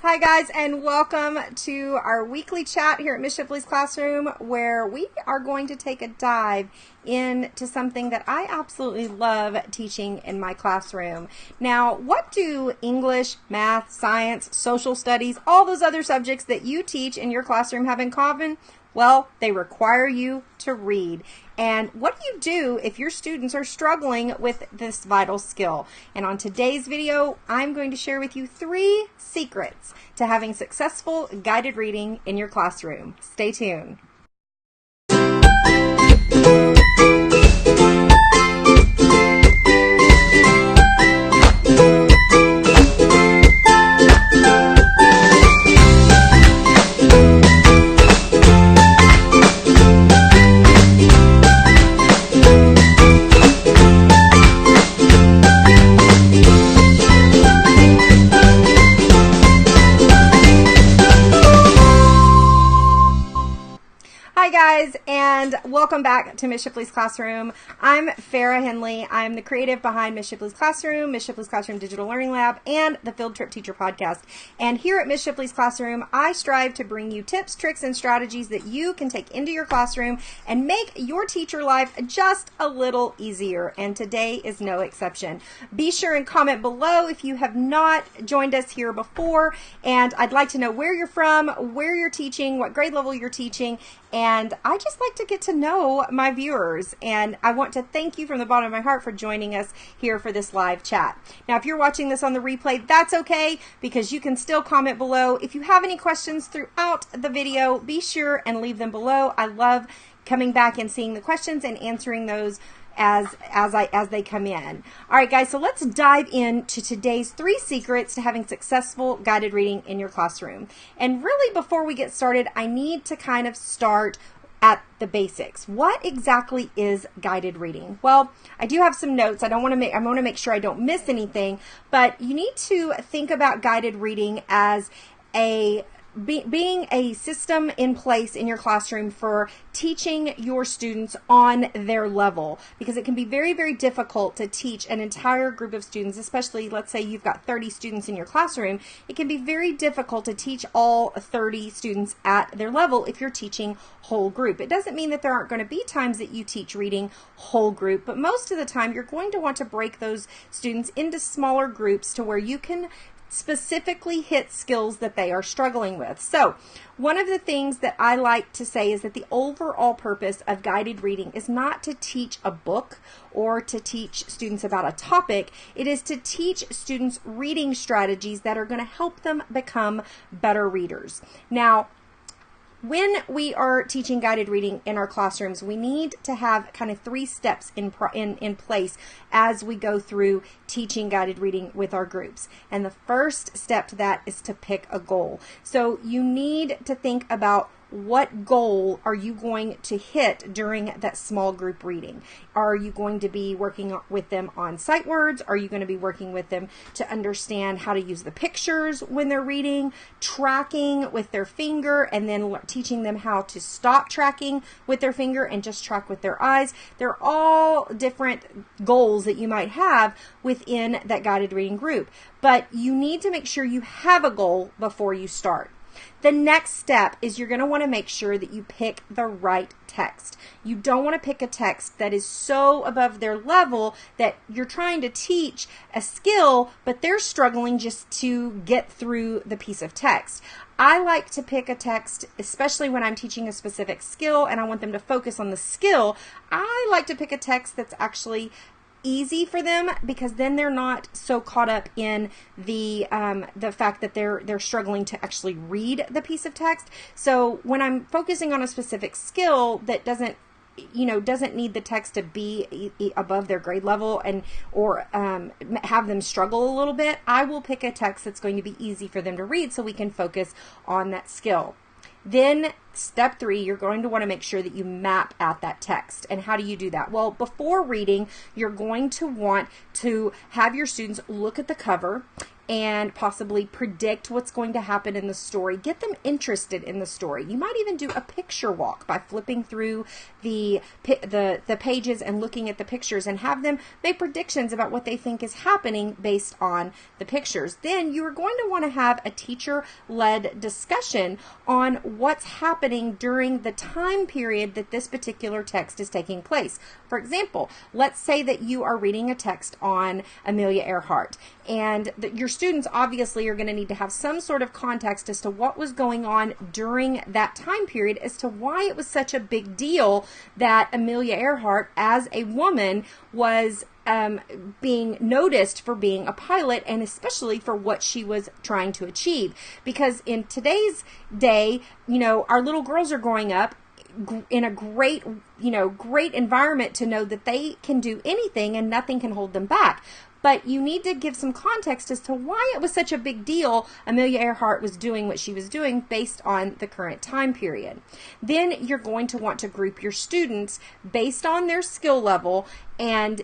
Hi guys, and welcome to our weekly chat here at Miss Shipley's Classroom, where we are going to take a dive into something that I absolutely love teaching in my classroom. Now, what do English, math, science, social studies, all those other subjects that you teach in your classroom have in common? Well, they require you to read. And what do you do if your students are struggling with this vital skill? And on today's video, I'm going to share with you 3 secrets to having successful guided reading in your classroom. Stay tuned. Hi guys, and welcome back to Miss Shipley's Classroom. I'm Farrah Henley. I'm the creative behind Miss Shipley's Classroom, Miss Shipley's Classroom Digital Learning Lab, and the Field Trip Teacher Podcast. And here at Miss Shipley's Classroom, I strive to bring you tips, tricks, and strategies that you can take into your classroom and make your teacher life just a little easier. And today is no exception. Be sure and comment below if you have not joined us here before, and I'd like to know where you're from, where you're teaching, what grade level you're teaching, and I just like to get to know my viewers, and I want to thank you from the bottom of my heart for joining us here for this live chat. Now, if you're watching this on the replay, that's okay, because you can still comment below. If you have any questions throughout the video, be sure and leave them below. I love coming back and seeing the questions and answering those as they come in. All right, guys, so let's dive into today's 3 secrets to having successful guided reading in your classroom. And really, before we get started, I need to kind of start at the basics. What exactly is guided reading? Well, I do have some notes. I want to make sure I don't miss anything, but you need to think about guided reading as being a system in place in your classroom for teaching your students on their level, because it can be very, very difficult to teach an entire group of students, especially let's say you've got 30 students in your classroom. It can be very difficult to teach all 30 students at their level if you're teaching whole group. It doesn't mean that there aren't going to be times that you teach reading whole group, but most of the time you're going to want to break those students into smaller groups to where you can specifically hit skills that they are struggling with. So one of the things that I like to say is that the overall purpose of guided reading is not to teach a book or to teach students about a topic. It is to teach students reading strategies that are going to help them become better readers. Now, when we are teaching guided reading in our classrooms, we need to have kind of 3 steps in place as we go through teaching guided reading with our groups. And the first step to that is to pick a goal. So you need to think about what goal are you going to hit during that small group reading? Are you going to be working with them on sight words? Are you going to be working with them to understand how to use the pictures when they're reading, tracking with their finger, and then teaching them how to stop tracking with their finger and just track with their eyes? They're all different goals that you might have within that guided reading group, but you need to make sure you have a goal before you start. The next step is you're going to want to make sure that you pick the right text. You don't want to pick a text that is so above their level that you're trying to teach a skill, but they're struggling just to get through the piece of text. I like to pick a text, especially when I'm teaching a specific skill and I want them to focus on the skill. I like to pick a text that's actually easy for them, because then they're not so caught up in the fact that they're struggling to actually read the piece of text. So when I'm focusing on a specific skill that doesn't need the text to be above their grade level or have them struggle a little bit, I will pick a text that's going to be easy for them to read so we can focus on that skill. Then step 3, you're going to want to make sure that you map out that text. And how do you do that? Well, before reading, you're going to want to have your students look at the cover and possibly predict what's going to happen in the story. Get them interested in the story. You might even do a picture walk by flipping through the pages and looking at the pictures, and have them make predictions about what they think is happening based on the pictures. Then you are going to want to have a teacher-led discussion on what's happening during the time period that this particular text is taking place. For example, let's say that you are reading a text on Amelia Earhart, and your students obviously are going to need to have some sort of context as to what was going on during that time period, as to why it was such a big deal that Amelia Earhart as a woman was being noticed for being a pilot, and especially for what she was trying to achieve. Because in today's day, our little girls are growing up in a great environment to know that they can do anything and nothing can hold them back. But you need to give some context as to why it was such a big deal Amelia Earhart was doing what she was doing based on the current time period. Then you're going to want to group your students based on their skill level, and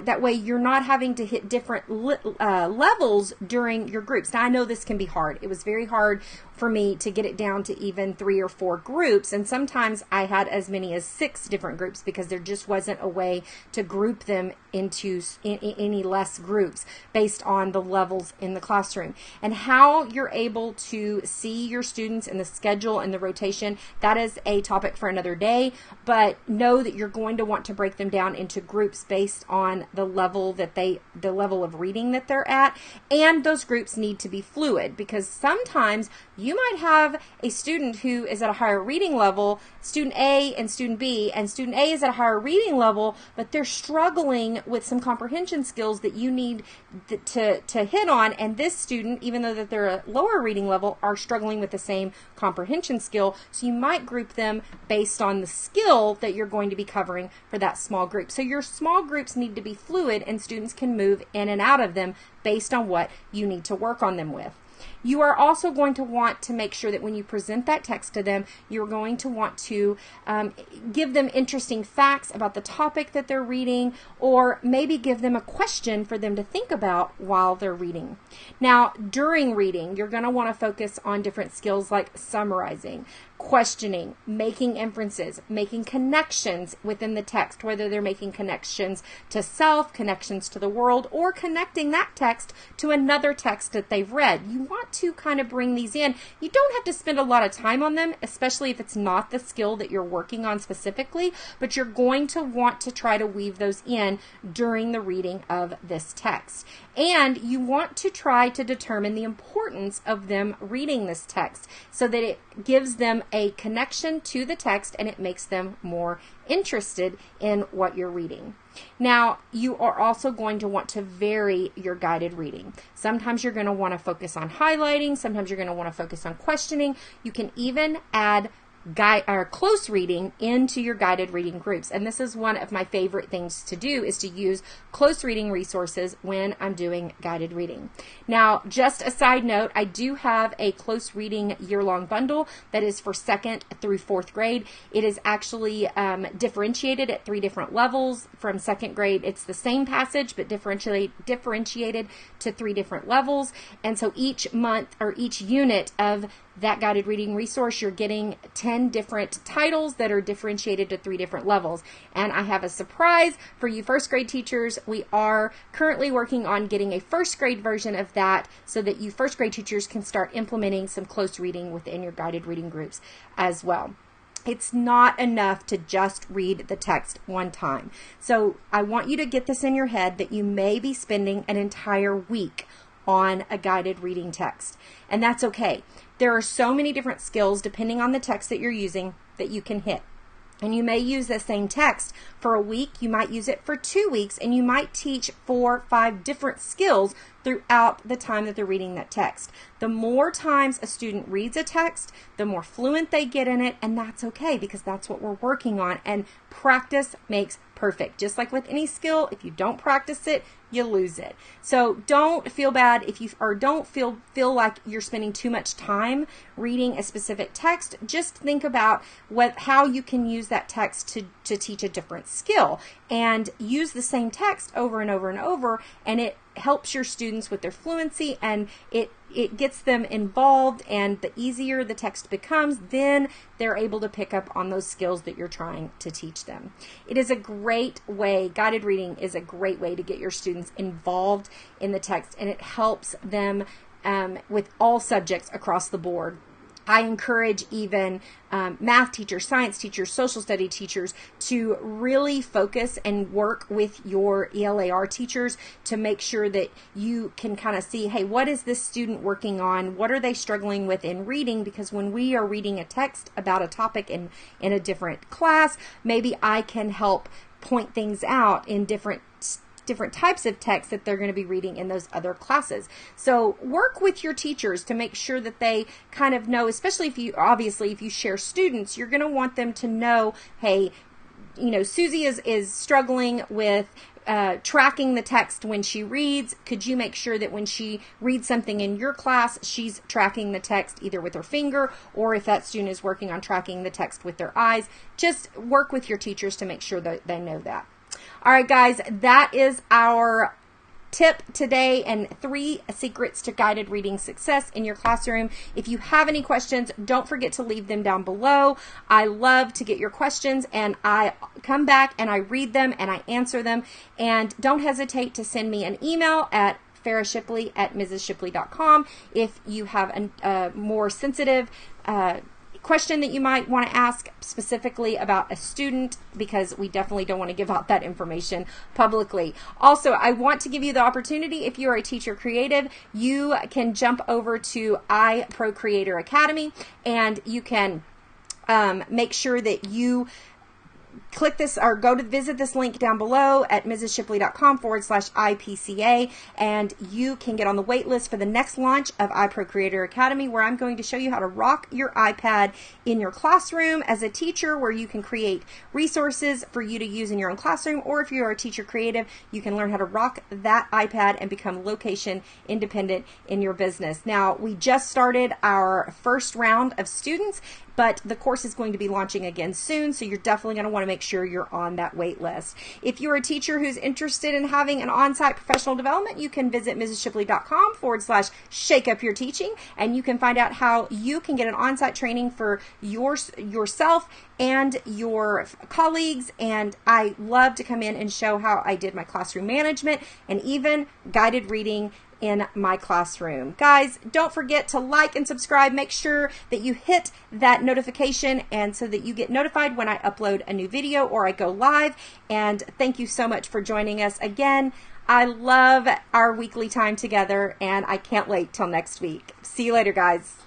that way you're not having to hit different levels during your groups. Now, I know this can be hard. It was very hard for me to get it down to even 3 or 4 groups, and sometimes I had as many as 6 different groups because there just wasn't a way to group them into any less groups based on the levels in the classroom. And how you're able to see your students and the schedule and the rotation, that is a topic for another day, but know that you're going to want to break them down into groups based on the level of reading that they're at, and those groups need to be fluid, because sometimes you might have a student who is at a higher reading level, student A and student B, and student A is at a higher reading level, but they're struggling with some comprehension skills that you need to hit on, and this student, even though that they're a lower reading level, are struggling with the same comprehension skill. So you might group them based on the skill that you're going to be covering for that small group. So your small groups need to be fluid, and students can move in and out of them based on what you need to work on them with. You are also going to want to make sure that when you present that text to them, you're going to want to give them interesting facts about the topic that they're reading, or maybe give them a question for them to think about while they're reading. Now, during reading, you're going to want to focus on different skills like summarizing, questioning, making inferences, making connections within the text, whether they're making connections to self, connections to the world, or connecting that text to another text that they've read. You want to kind of bring these in. You don't have to spend a lot of time on them, especially if it's not the skill that you're working on specifically, but you're going to want to try to weave those in during the reading of this text. And you want to try to determine the importance of them reading this text so that it gives them a connection to the text and it makes them more interested in what you're reading. Now, you are also going to want to vary your guided reading. Sometimes you're going to want to focus on highlighting. Sometimes you're going to want to focus on questioning. You can even add close reading into your guided reading groups, and this is one of my favorite things to do, is to use close reading resources when I'm doing guided reading. Now, just a side note, I do have a close reading year-long bundle that is for 2nd through 4th grade. It is actually differentiated at 3 different levels. From 2nd grade, it's the same passage but differentiated to 3 different levels, and so each month or each unit of that guided reading resource, you're getting 10 different titles that are differentiated to 3 different levels. And I have a surprise for you 1st grade teachers. We are currently working on getting a 1st grade version of that so that you 1st grade teachers can start implementing some close reading within your guided reading groups as well. It's not enough to just read the text one time. So I want you to get this in your head that you may be spending an entire week on a guided reading text, and that's okay. There are so many different skills depending on the text that you're using that you can hit. And you may use the same text for a week, you might use it for 2 weeks, and you might teach 4 or 5 different skills throughout the time that they're reading that text. The more times a student reads a text, the more fluent they get in it, and that's okay because that's what we're working on, and practice makes perfect. Just like with any skill, if you don't practice it, you lose it. So don't feel bad don't feel like you're spending too much time reading a specific text. Just think about how you can use that text to teach a different skill, and use the same text over and over and over, and it helps your students with their fluency, and it gets them involved, and the easier the text becomes, then they're able to pick up on those skills that you're trying to teach them. It is a great way, guided reading is a great way to get your students involved in the text, and it helps them with all subjects across the board. I encourage even math teachers, science teachers, social study teachers to really focus and work with your ELAR teachers to make sure that you can kind of see, hey, what is this student working on? What are they struggling with in reading? Because when we are reading a text about a topic in a different class, maybe I can help point things out in different types of text that they're going to be reading in those other classes. So work with your teachers to make sure that they kind of know, especially if you share students, you're going to want them to know, hey, Susie is struggling with tracking the text when she reads. Could you make sure that when she reads something in your class, she's tracking the text either with her finger, or if that student is working on tracking the text with their eyes? Just work with your teachers to make sure that they know that. All right, guys, that is our tip today, and 3 secrets to guided reading success in your classroom. If you have any questions, don't forget to leave them down below. I love to get your questions, and I come back and I read them and I answer them. And don't hesitate to send me an email at farrahshipley@mrsshipley.com if you have a more sensitive question that you might want to ask specifically about a student, because we definitely don't want to give out that information publicly. Also, I want to give you the opportunity, if you are a teacher creative, you can jump over to iProCreator Academy, and you can make sure that you click this or go to visit this link down below at mrsshipley.com/IPCA, and you can get on the wait list for the next launch of iProCreator Academy, where I'm going to show you how to rock your iPad in your classroom as a teacher, where you can create resources for you to use in your own classroom, or if you're a teacher creative, you can learn how to rock that iPad and become location independent in your business. Now, we just started our first round of students, but the course is going to be launching again soon, so you're definitely going to want to make sure you're on that wait list. If you're a teacher who's interested in having an on-site professional development, you can visit mrsshipley.com/shake up your teaching, and you can find out how you can get an on-site training for yourself and your colleagues. And I love to come in and show how I did my classroom management and even guided reading in my classroom. Guys, don't forget to like and subscribe. Make sure that you hit that notification, and so that you get notified when I upload a new video or I go live. And thank you so much for joining us again. I love our weekly time together, and I can't wait till next week. See you later, guys.